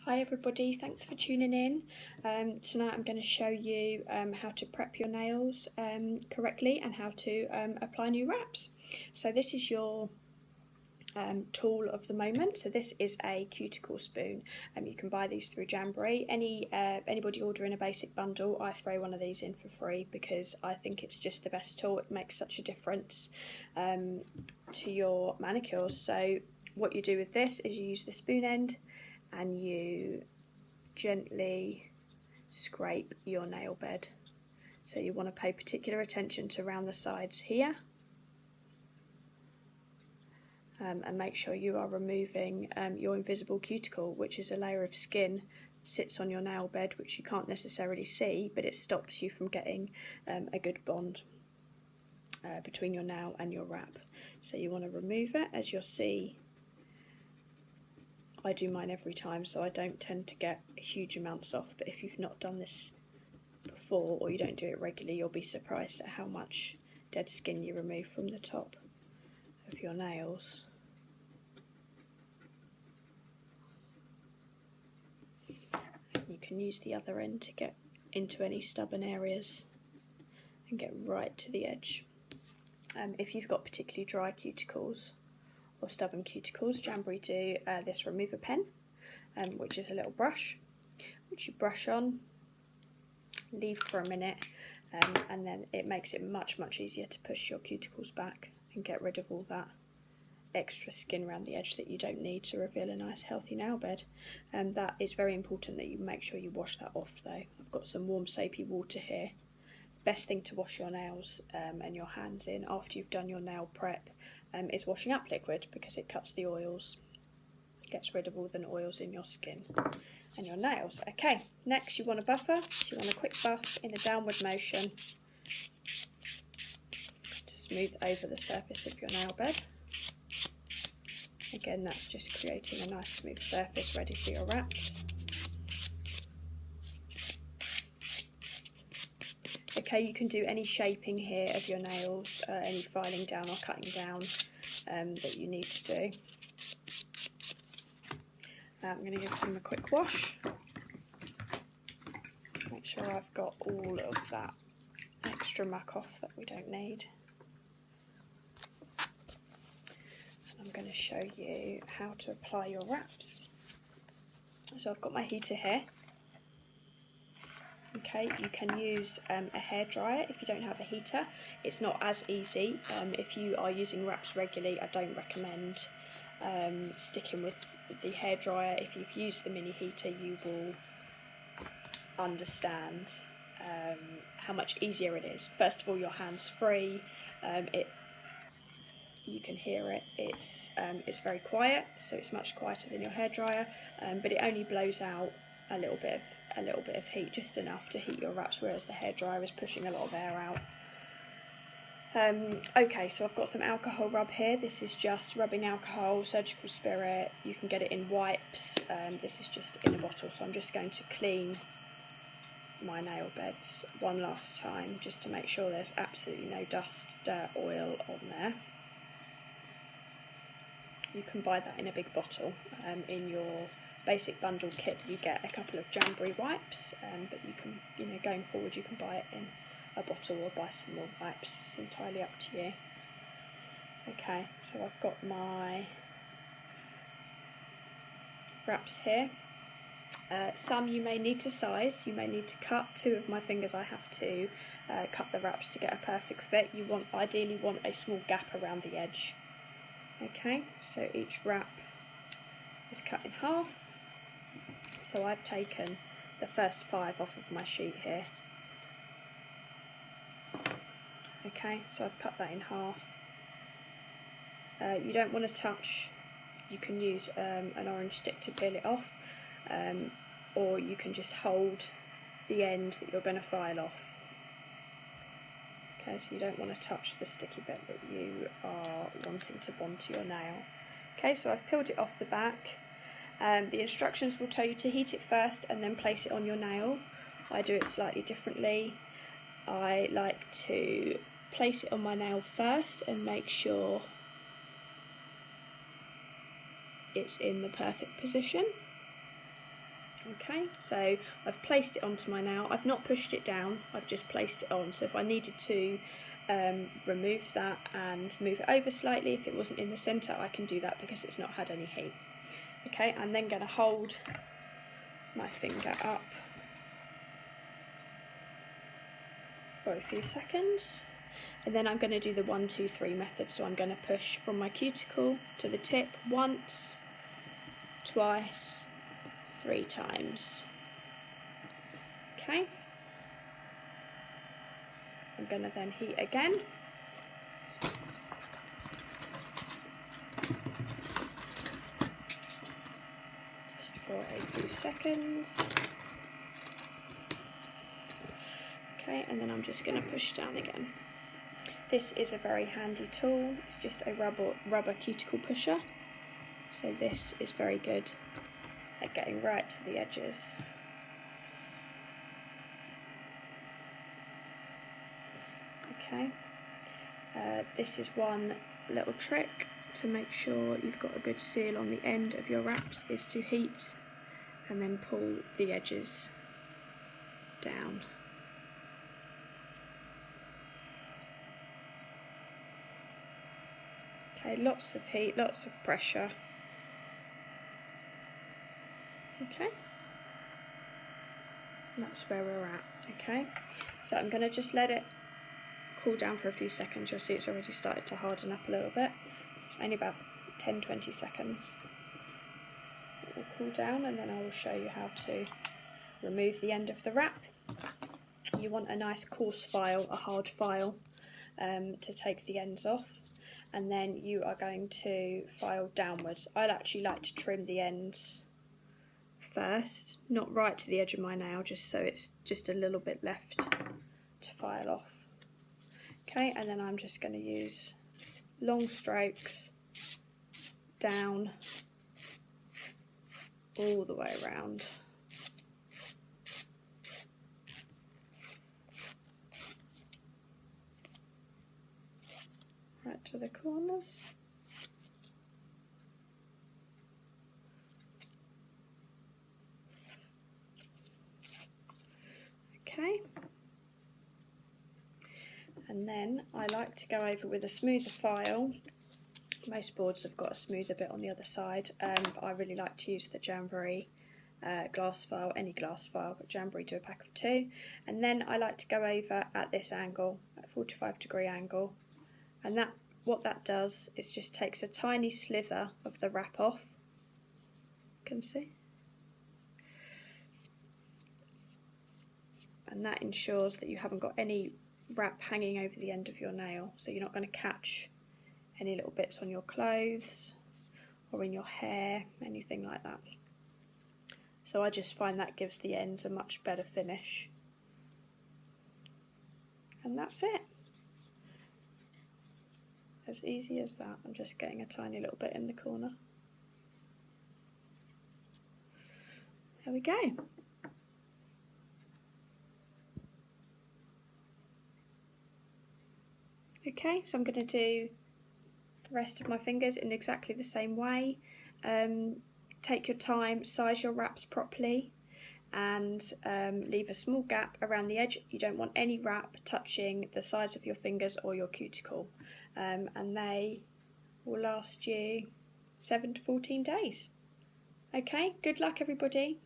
Hi everybody, thanks for tuning in. Tonight I'm going to show you how to prep your nails correctly and how to apply new wraps. So this is your tool of the moment. So this is a cuticle spoon. You can buy these through Jamberry. Anybody ordering a basic bundle, I throw one of these in for free because I think it's just the best tool. It makes such a difference to your manicures. So what you do with this is you use the spoon end and you gently scrape your nail bed. So you want to pay particular attention to around the sides here, and make sure you are removing your invisible cuticle, which is a layer of skin that sits on your nail bed which you can't necessarily see, but it stops you from getting a good bond between your nail and your wrap. So you want to remove it. As you'll see, I do mine every time, so I don't tend to get huge amounts off, but if you've not done this before or you don't do it regularly, you'll be surprised at how much dead skin you remove from the top of your nails. You can use the other end to get into any stubborn areas and get right to the edge. If you've got particularly dry cuticles or stubborn cuticles, Jamberry do this remover pen, which is a little brush which you brush on, leave for a minute, and then it makes it much easier to push your cuticles back and get rid of all that extra skin around the edge that you don't need to reveal a nice healthy nail bed. That is very important that you make sure you wash that off though. I've got some warm soapy water here. Best thing to wash your nails and your hands in after you've done your nail prep is washing up liquid, because it cuts the oils, gets rid of all the oils in your skin and your nails. Okay, next you want a buffer, so you want a quick buff in a downward motion to smooth over the surface of your nail bed. Again, that's just creating a nice smooth surface ready for your wraps. Okay, you can do any shaping here of your nails, any filing down or cutting down that you need to do. I'm going to give them a quick wash. Make sure I've got all of that extra muck off that we don't need. I'm going to show you how to apply your wraps. So I've got my heater here. Okay, you can use a hairdryer if you don't have a heater. It's not as easy. If you are using wraps regularly, I don't recommend sticking with the hairdryer. If you've used the mini heater, you will understand how much easier it is. First of all, your hand's free. You can hear it. It's very quiet, so it's much quieter than your hairdryer, but it only blows out a little bit of heat, just enough to heat your wraps, whereas the hairdryer is pushing a lot of air out. Okay, so I've got some alcohol rub here. This is just rubbing alcohol, surgical spirit. You can get it in wipes. This is just in a bottle, so I'm just going to clean my nail beds one last time just to make sure there's absolutely no dust, dirt, oil on there. You can buy that in a big bottle. In your basic bundle kit you get a couple of Jamberry wipes, but you can, going forward you can buy it in a bottle or buy some more wipes. It's entirely up to you. Okay, so I've got my wraps here. Some you may need to size, you may need to cut. 2 of my fingers I have to cut the wraps to get a perfect fit. You ideally want a small gap around the edge. Okay, so each wrap is cut in half. So I've taken the first 5 off of my sheet here. Okay, so I've cut that in half. You don't want to touch. You can use an orange stick to peel it off, or you can just hold the end that you're going to file off. Okay, so you don't want to touch the sticky bit that you are wanting to bond to your nail. Okay, so I've peeled it off the back. The instructions will tell you to heat it first and then place it on your nail. I do it slightly differently. I like to place it on my nail first and make sure it's in the perfect position. Okay, so I've placed it onto my nail. I've not pushed it down, I've just placed it on. So if I needed to remove that and move it over slightly, if it wasn't in the centre, I can do that because it's not had any heat. Okay, I'm then going to hold my finger up for a few seconds, and then I'm going to do the 1, 2, 3 method. So I'm going to push from my cuticle to the tip once, twice, 3 times. Okay, I'm going to then heat again. Just for a few seconds. Okay, and then I'm just going to push down again. This is a very handy tool. It's just a rubber cuticle pusher. So this is very good at getting right to the edges. Okay, this is one little trick to make sure you've got a good seal on the end of your wraps, is to heat and then pull the edges down. Okay, lots of heat, lots of pressure. Okay, and that's where we're at. Okay, so I'm going to just let it cool down for a few seconds. You'll see it's already started to harden up a little bit. It's only about 10-20 seconds. It will cool down, and then I will show you how to remove the end of the wrap. You want a nice coarse file, a hard file, to take the ends off, and then you are going to file downwards. I'd actually like to trim the ends first, not right to the edge of my nail, just so it's just a little bit left to file off. Okay, and then I'm just going to use long strokes down all the way around. Right to the corners. Okay. And then I like to go over with a smoother file. Most boards have got a smoother bit on the other side, but I really like to use the Jamberry glass file, any glass file, but Jamberry do a pack of 2. And then I like to go over at this angle, at 45-degree angle, and what that does is just takes a tiny slither of the wrap off. You can see. And that ensures that you haven't got any wrap hanging over the end of your nail, so you're not going to catch any little bits on your clothes or in your hair, anything like that. So I just find that gives the ends a much better finish. And that's it. As easy as that. I'm just getting a tiny little bit in the corner. There we go. Okay, so I'm going to do the rest of my fingers in exactly the same way. Take your time, size your wraps properly, and leave a small gap around the edge. You don't want any wrap touching the sides of your fingers or your cuticle, and they will last you 7 to 14 days. Okay, good luck everybody.